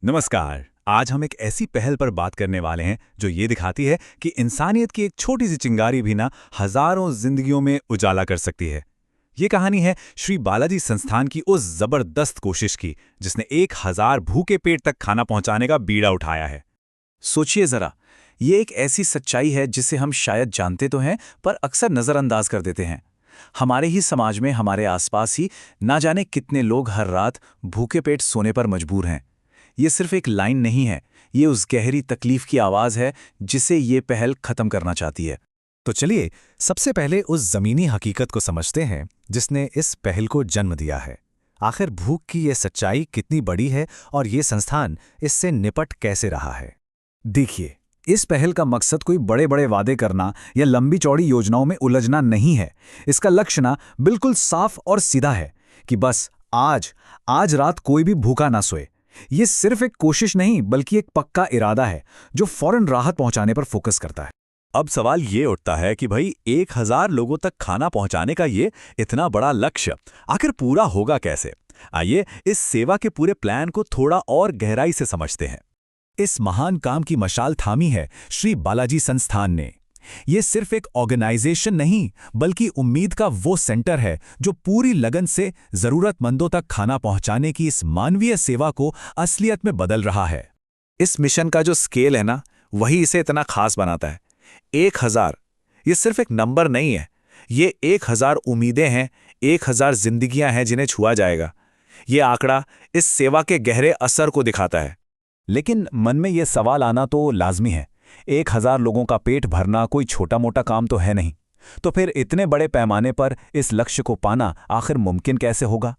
नमस्कार। आज हम एक ऐसी पहल पर बात करने वाले हैं जो ये दिखाती है कि इंसानियत की एक छोटी सी चिंगारी भी ना हजारों जिंदगियों में उजाला कर सकती है। ये कहानी है श्री बालाजी संस्थान की उस जबरदस्त कोशिश की जिसने 1000 भूखे पेट तक खाना पहुंचाने का बीड़ा उठाया है। सोचिए जरा, ये एक ऐसी सच्चाई है जिसे हम शायद जानते तो हैं पर अक्सर नज़रअंदाज कर देते हैं। हमारे ही समाज में, हमारे आसपास ही ना जाने कितने लोग हर रात भूखे पेट सोने पर मजबूर हैं। ये सिर्फ एक लाइन नहीं है, ये उस गहरी तकलीफ की आवाज़ है जिसे ये पहल खत्म करना चाहती है। तो चलिए सबसे पहले उस जमीनी हकीकत को समझते हैं जिसने इस पहल को जन्म दिया है। आखिर भूख की ये सच्चाई कितनी बड़ी है और ये संस्थान इससे निपट कैसे रहा है। देखिए, इस पहल का मकसद कोई बड़े बड़े वादे करना या लंबी चौड़ी योजनाओं में उलझना नहीं है। इसका लक्ष्य ना बिल्कुल साफ और सीधा है कि बस आज रात कोई भी भूखा ना सोए। ये सिर्फ एक कोशिश नहीं बल्कि एक पक्का इरादा है जो फौरन राहत पहुंचाने पर फोकस करता है। अब सवाल ये उठता है कि भाई 1000 लोगों तक खाना पहुंचाने का ये इतना बड़ा लक्ष्य आखिर पूरा होगा कैसे। आइए इस सेवा के पूरे प्लान को थोड़ा और गहराई से समझते हैं। इस महान काम की मशाल थामी है श्री बालाजी संस्थान ने। ये सिर्फ एक ऑर्गेनाइजेशन नहीं बल्कि उम्मीद का वो सेंटर है जो पूरी लगन से जरूरतमंदों तक खाना पहुंचाने की इस मानवीय सेवा को असलियत में बदल रहा है। इस मिशन का जो स्केल है ना, वही इसे इतना खास बनाता है। 1000 ये सिर्फ एक नंबर नहीं है, ये 1000 उम्मीदें हैं, 1000 जिंदगियां हैं जिन्हें छुआ जाएगा। ये आंकड़ा इस सेवा के गहरे असर को दिखाता है। लेकिन मन में ये सवाल आना तो लाजमी है, 1000 लोगों का पेट भरना कोई छोटा मोटा काम तो है नहीं। तो फिर इतने बड़े पैमाने पर इस लक्ष्य को पाना आखिर मुमकिन कैसे होगा।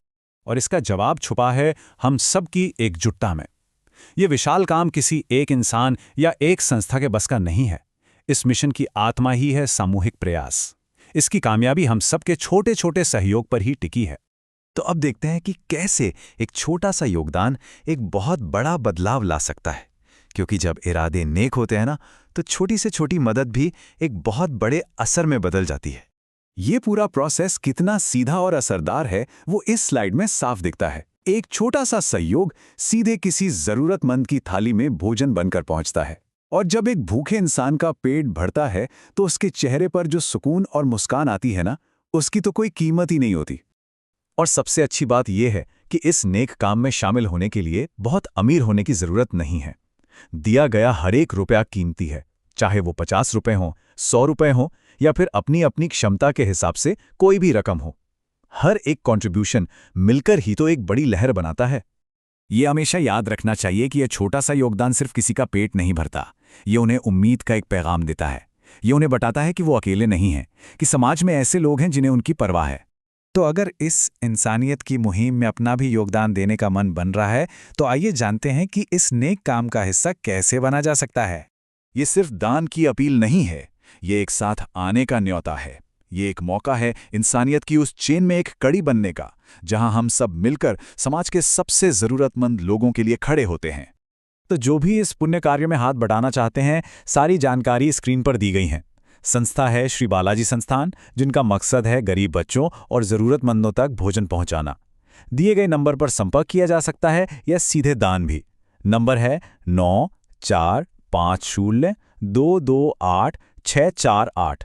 और इसका जवाब छुपा है हम सब की एकजुटता में। ये विशाल काम किसी एक इंसान या एक संस्था के बस का नहीं है। इस मिशन की आत्मा ही है सामूहिक प्रयास। इसकी कामयाबी हम सब के छोटे छोटे सहयोग पर ही टिकी है। तो अब देखते हैं कि कैसे एक छोटा सा योगदान एक बहुत बड़ा बदलाव ला सकता है। क्योंकि जब इरादे नेक होते हैं ना, तो छोटी से छोटी मदद भी एक बहुत बड़े असर में बदल जाती है। ये पूरा प्रोसेस कितना सीधा और असरदार है वो इस स्लाइड में साफ दिखता है। एक छोटा सा सहयोग सीधे किसी जरूरतमंद की थाली में भोजन बनकर पहुंचता है, और जब एक भूखे इंसान का पेट भरता है तो उसके चेहरे पर जो सुकून और मुस्कान आती है ना, उसकी तो कोई कीमत ही नहीं होती। और सबसे अच्छी बात यह है कि इस नेक काम में शामिल होने के लिए बहुत अमीर होने की जरूरत नहीं है। दिया गया हर एक रुपया कीमती है, चाहे वो 50 रुपए हों, 100 रुपए हों या फिर अपनी अपनी क्षमता के हिसाब से कोई भी रकम हो। हर एक कंट्रीब्यूशन मिलकर ही तो एक बड़ी लहर बनाता है। ये हमेशा याद रखना चाहिए कि यह छोटा सा योगदान सिर्फ किसी का पेट नहीं भरता, ये उन्हें उम्मीद का एक पैगाम देता है। ये उन्हें बताता है कि वो अकेले नहीं हैं, कि समाज में ऐसे लोग हैं जिन्हें उनकी परवाह है। तो अगर इस इंसानियत की मुहिम में अपना भी योगदान देने का मन बन रहा है, तो आइए जानते हैं कि इस नेक काम का हिस्सा कैसे बना जा सकता है। ये सिर्फ दान की अपील नहीं है, ये एक साथ आने का न्योता है। ये एक मौका है इंसानियत की उस चेन में एक कड़ी बनने का, जहां हम सब मिलकर समाज के सबसे जरूरतमंद लोगों के लिए खड़े होते हैं। तो जो भी इस पुण्य कार्य में हाथ बटाना चाहते हैं, सारी जानकारी स्क्रीन पर दी गई है। संस्था है श्री बालाजी संस्थान, जिनका मकसद है गरीब बच्चों और ज़रूरतमंदों तक भोजन पहुंचाना। दिए गए नंबर पर संपर्क किया जा सकता है या सीधे दान भी। नंबर है 9450228648।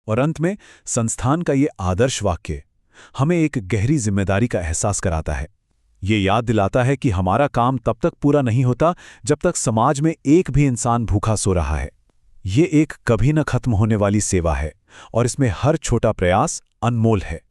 और अंत में संस्थान का ये आदर्श वाक्य हमें एक गहरी जिम्मेदारी का एहसास कराता है। ये याद दिलाता है कि हमारा काम तब तक पूरा नहीं होता जब तक समाज में एक भी इंसान भूखा सो रहा है। ये एक कभी न खत्म होने वाली सेवा है और इसमें हर छोटा प्रयास अनमोल है।